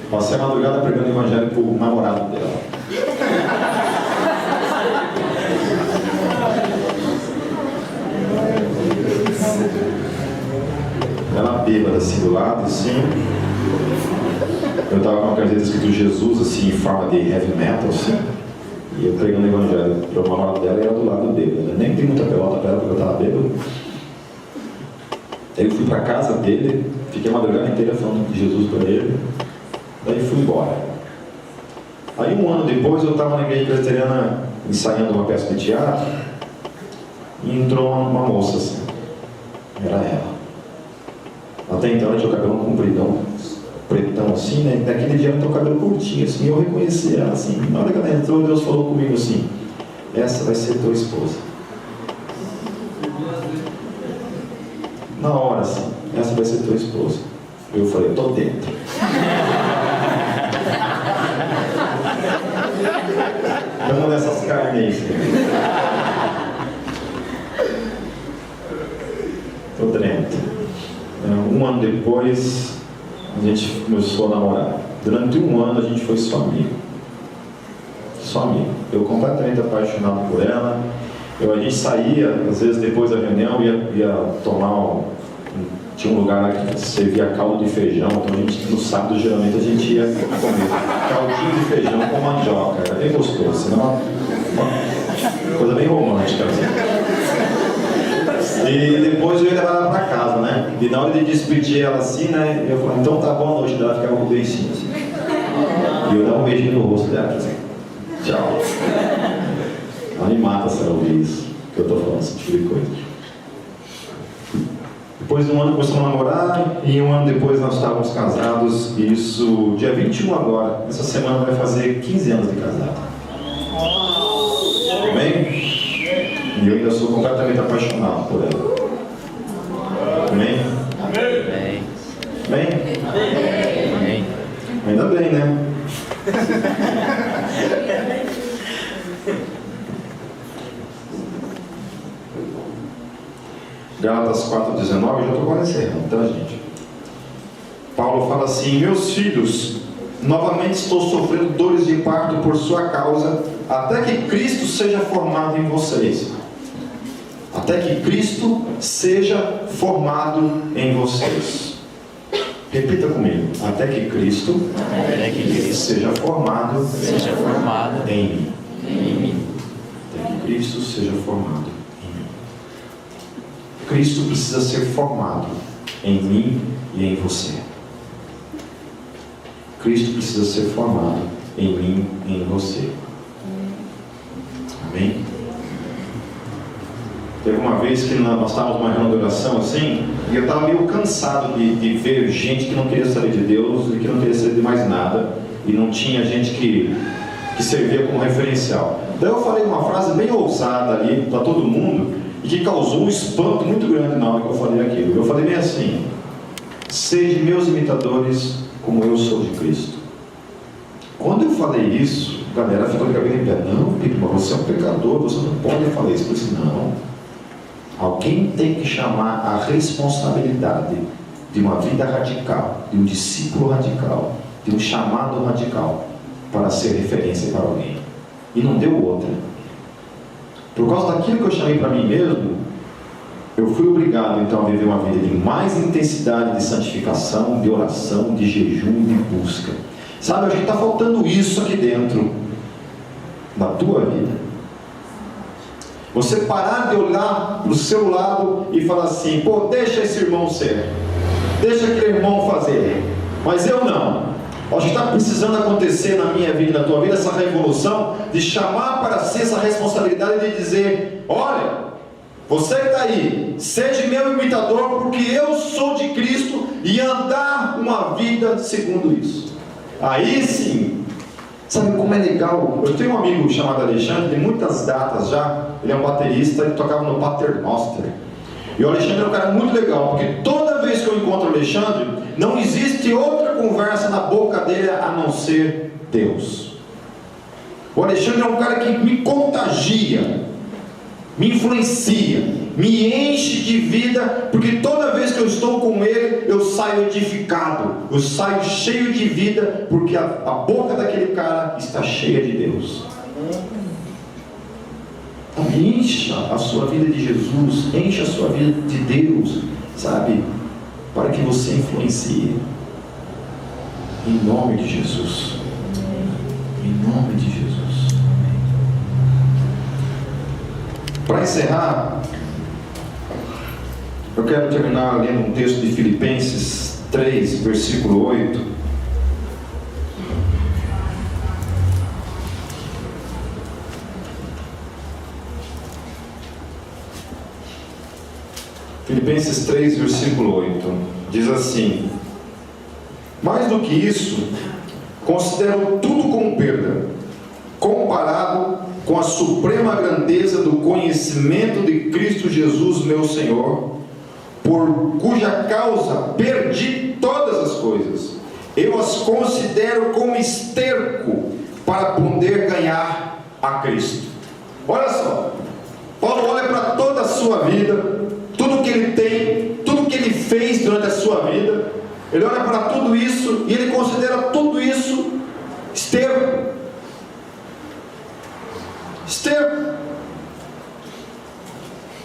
Passei a madrugada pregando o evangelho para o namorado dela. Ela bêbada assim do lado, assim. Eu estava com uma camiseta escrito Jesus, assim, em forma de heavy metal, assim. E eu pregando o evangelho para o namorado dela e ela do lado dele. Eu nem dei muita pelota para ela porque eu estava bêbado. Aí eu fui para a casa dele, fiquei a madrugada inteira falando de Jesus para ele. Daí fui embora. Aí um ano depois eu estava na igreja presbiteriana ensaiando uma peça de teatro, e entrou uma moça assim. Era ela. Até então ela tinha o cabelo compridão, pretão assim, né? Naquele dia ela tinha o cabelo curtinho assim, eu reconheci ela assim. Na hora que ela entrou, Deus falou comigo assim: essa vai ser tua esposa. Na hora assim, essa vai ser tua esposa. Eu falei: tô dentro. Vamos nessas carnes aí. Tô dentro. Um ano depois, a gente começou a namorar. Durante um ano a gente foi só amigo. Só amigo. Eu completamente apaixonado por ela. A gente saía, às vezes depois da reunião, ia tomar tinha um lugar lá que servia caldo de feijão. Então a gente, no sábado, geralmente a gente ia comer caldinho de feijão com mandioca. Era bem gostoso, senão uma coisa bem romântica assim. E depois eu ia levar ela pra casa, né? E na hora de despedir ela assim, né? Eu falei: então tá bom, a noite dela ficava com o beicinho assim. E eu dava um beijinho no rosto dela assim. Tchau. Ela me mata se ela ouvir isso, que eu tô falando esse tipo de coisa. Depois de um ano começamos a namorar, e um ano depois nós estávamos casados. Isso, dia 21 agora, essa semana vai fazer 15 anos de casado. Amém? E eu ainda sou completamente apaixonado por ela. Amém? Amém? Amém? Amém? Ainda bem, né? Gálatas 4,19, já estou quase encerrando, tá, gente? Paulo fala assim: meus filhos, novamente estou sofrendo dores de parto por sua causa, até que Cristo seja formado em vocês. Até que Cristo seja formado em vocês. Repita comigo: até que Cristo seja formado em mim. Até que Cristo seja formado em mim. Cristo precisa ser formado em mim e em você. Cristo precisa ser formado em mim e em você. Amém? Teve uma vez que nós estávamos numa reunião de oração assim, e eu estava meio cansado de ver gente que não queria saber de Deus e que não queria saber de mais nada, e não tinha gente que servia como referencial. Daí eu falei uma frase bem ousada ali para todo mundo, e que causou um espanto muito grande na hora que eu falei aquilo. Eu falei bem assim: sejam meus imitadores como eu sou de Cristo. Quando eu falei isso, a galera ficou de cabelo em pé. Não, Pipo, mas você é um pecador, você não pode falar isso. Eu disse: não. Alguém tem que chamar a responsabilidade de uma vida radical, de um discípulo radical, de um chamado radical, para ser referência para alguém. E não deu outra. Por causa daquilo que eu chamei para mim mesmo, eu fui obrigado então a viver uma vida de mais intensidade de santificação, de oração, de jejum, de busca. Sabe, a gente está faltando isso aqui dentro da tua vida. Você parar de olhar para o seu lado e falar assim: pô, deixa esse irmão ser, deixa aquele irmão fazer, mas eu não. Acho que está precisando acontecer na minha vida e na tua vida essa revolução de chamar para si essa responsabilidade de dizer: olha, você que está aí, seja meu imitador, porque eu sou de Cristo, e andar uma vida segundo isso. Aí sim. Sabe como é legal? Eu tenho um amigo chamado Alexandre, tem muitas datas já. Ele é um baterista, ele tocava no Paternoster. E o Alexandre é um cara muito legal, porque toda vez que eu encontro o Alexandre, não existe outra conversa na boca dele a não ser Deus. O Alexandre é um cara que me contagia, me influencia, me enche de vida, porque toda vez que eu estou com ele, eu saio edificado, eu saio cheio de vida, porque a boca daquele cara está cheia de Deus. Então, encha a sua vida de Jesus, encha a sua vida de Deus, sabe? Para que você influencie. Em nome de Jesus. Em nome de Jesus. Para encerrar, eu quero terminar lendo um texto de Filipenses 3, versículo 8. Filipenses 3, versículo 8, diz assim: mais do que isso, considero tudo como perda, comparado com a suprema grandeza do conhecimento de Cristo Jesus, meu Senhor, por cuja causa perdi todas as coisas. Eu as considero como esterco para poder ganhar a Cristo. Olha só, Paulo olha para toda a sua vida, tudo que ele tem, tudo que ele fez durante a sua vida. Ele olha para tudo isso e ele considera tudo isso esterco. Esterco.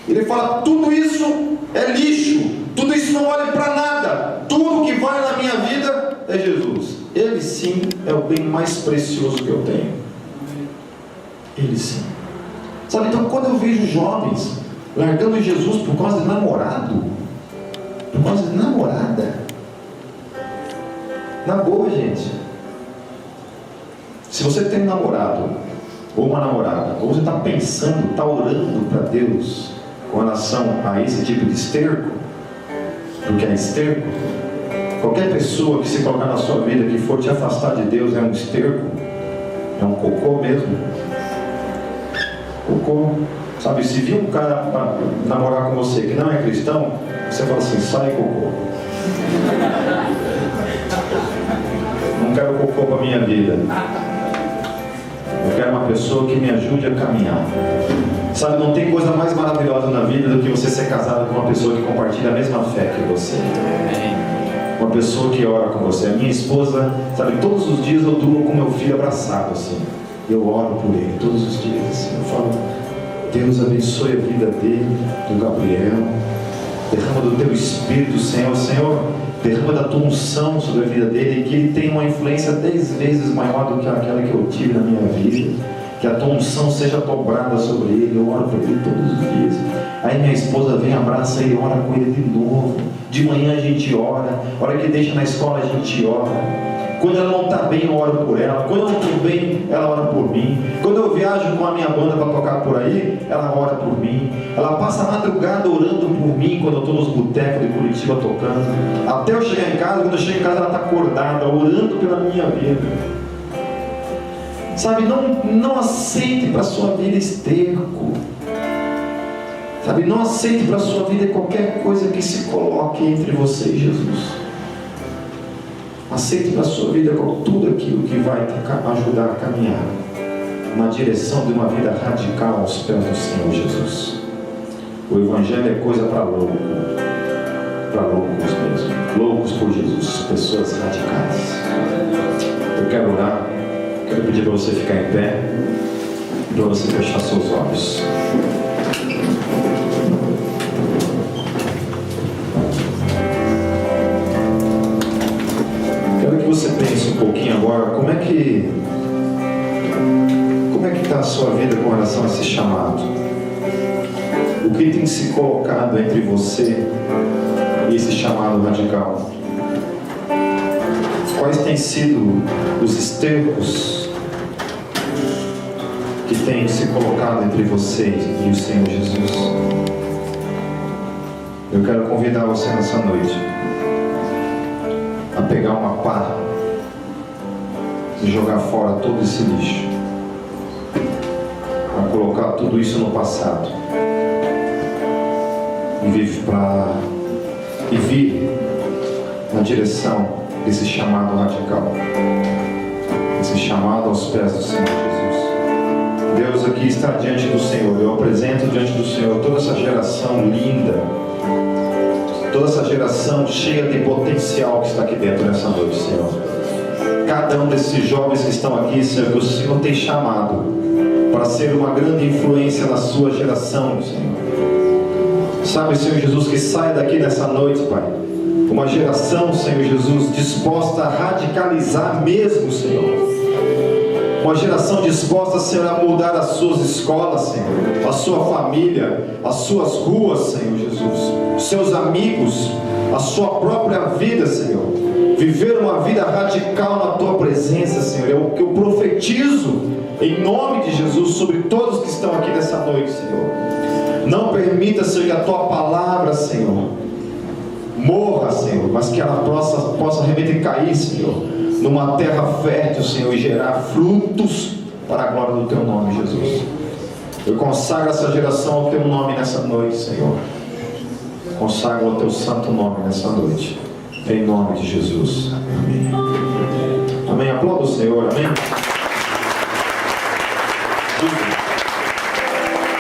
Ele fala: tudo isso é lixo, tudo isso não vale para nada. Tudo que vale na minha vida é Jesus. Ele sim é o bem mais precioso que eu tenho. Ele sim. Sabe, então quando eu vejo jovens largando Jesus por causa de namorado, por causa de namorada, na boa, gente, se você tem um namorado ou uma namorada, ou você está pensando, está orando para Deus com relação a esse tipo de esterco, porque é esterco, qualquer pessoa que se colocar na sua vida que for te afastar de Deus é um esterco, é um cocô mesmo. Cocô. Sabe, se vir um cara para namorar com você que não é cristão, você fala assim: sai, cocô. Não quero cocô para minha vida. Eu quero uma pessoa que me ajude a caminhar. Sabe, não tem coisa mais maravilhosa na vida do que você ser casado com uma pessoa que compartilha a mesma fé que você. Uma pessoa que ora com você. A minha esposa, sabe, todos os dias eu durmo com meu filho abraçado assim. Eu oro por ele todos os dias assim. Eu falo: Deus abençoe a vida dele, do Gabriel. Derrama do teu Espírito, Senhor. Senhor, derrama da tua unção sobre a vida dele, e que ele tenha uma influência 10 vezes maior do que aquela que eu tive na minha vida. Que a tua unção seja dobrada sobre ele. Eu oro por ele todos os dias. Aí minha esposa vem, abraça ele, ora com ele de novo. De manhã a gente ora, a hora que deixa na escola a gente ora. Quando ela não está bem, eu oro por ela. Quando eu estou bem, ela ora por mim. Quando eu viajo com a minha banda para tocar por aí, ela ora por mim. Ela passa a madrugada orando por mim quando eu estou nos botecos de Curitiba tocando. Até eu chegar em casa, quando eu chego em casa ela está acordada, orando pela minha vida. Sabe, não aceite para a sua vida esterco. Sabe, não aceite para a sua vida qualquer coisa que se coloque entre você e Jesus. Aceite para a sua vida tudo aquilo que vai te ajudar a caminhar na direção de uma vida radical aos pés do Senhor Jesus. O Evangelho é coisa para loucos mesmo, loucos por Jesus, pessoas radicais. Eu quero orar, quero pedir para você ficar em pé, para você fechar seus olhos. Você pense um pouquinho agora, como é que está a sua vida com relação a esse chamado? O que tem se colocado entre você e esse chamado radical? Quais têm sido os estercos que têm se colocado entre você e o Senhor Jesus? Eu quero convidar você nessa noite a pegar uma pá e jogar fora todo esse lixo, a colocar tudo isso no passado e vir na direção desse chamado radical, esse chamado aos pés do Senhor Jesus. Deus aqui está diante do Senhor. Eu apresento diante do Senhor toda essa geração linda, toda essa geração cheia de potencial que está aqui dentro nessa noite, Senhor. Cada um desses jovens que estão aqui, Senhor, que o Senhor tem chamado para ser uma grande influência na sua geração, Senhor. Sabe, Senhor Jesus, que sai daqui nessa noite, Pai, uma geração, Senhor Jesus, disposta a radicalizar mesmo, Senhor. Uma geração disposta, Senhor, a mudar as suas escolas, Senhor, a sua família, as suas ruas, Senhor Jesus, os seus amigos, a sua própria vida, Senhor. Viver uma vida radical na Tua presença, Senhor. É o que eu profetizo em nome de Jesus sobre todos que estão aqui nessa noite, Senhor. Não permita, Senhor, que a tua palavra, Senhor, morra, Senhor, mas que ela possa realmente cair, Senhor, numa terra fértil, Senhor, e gerar frutos para a glória do teu nome, Jesus. Eu consagro essa geração ao teu nome nessa noite, Senhor. Consagro ao teu santo nome nessa noite, em nome de Jesus. Amém. Amém. Aplauda o Senhor. Amém.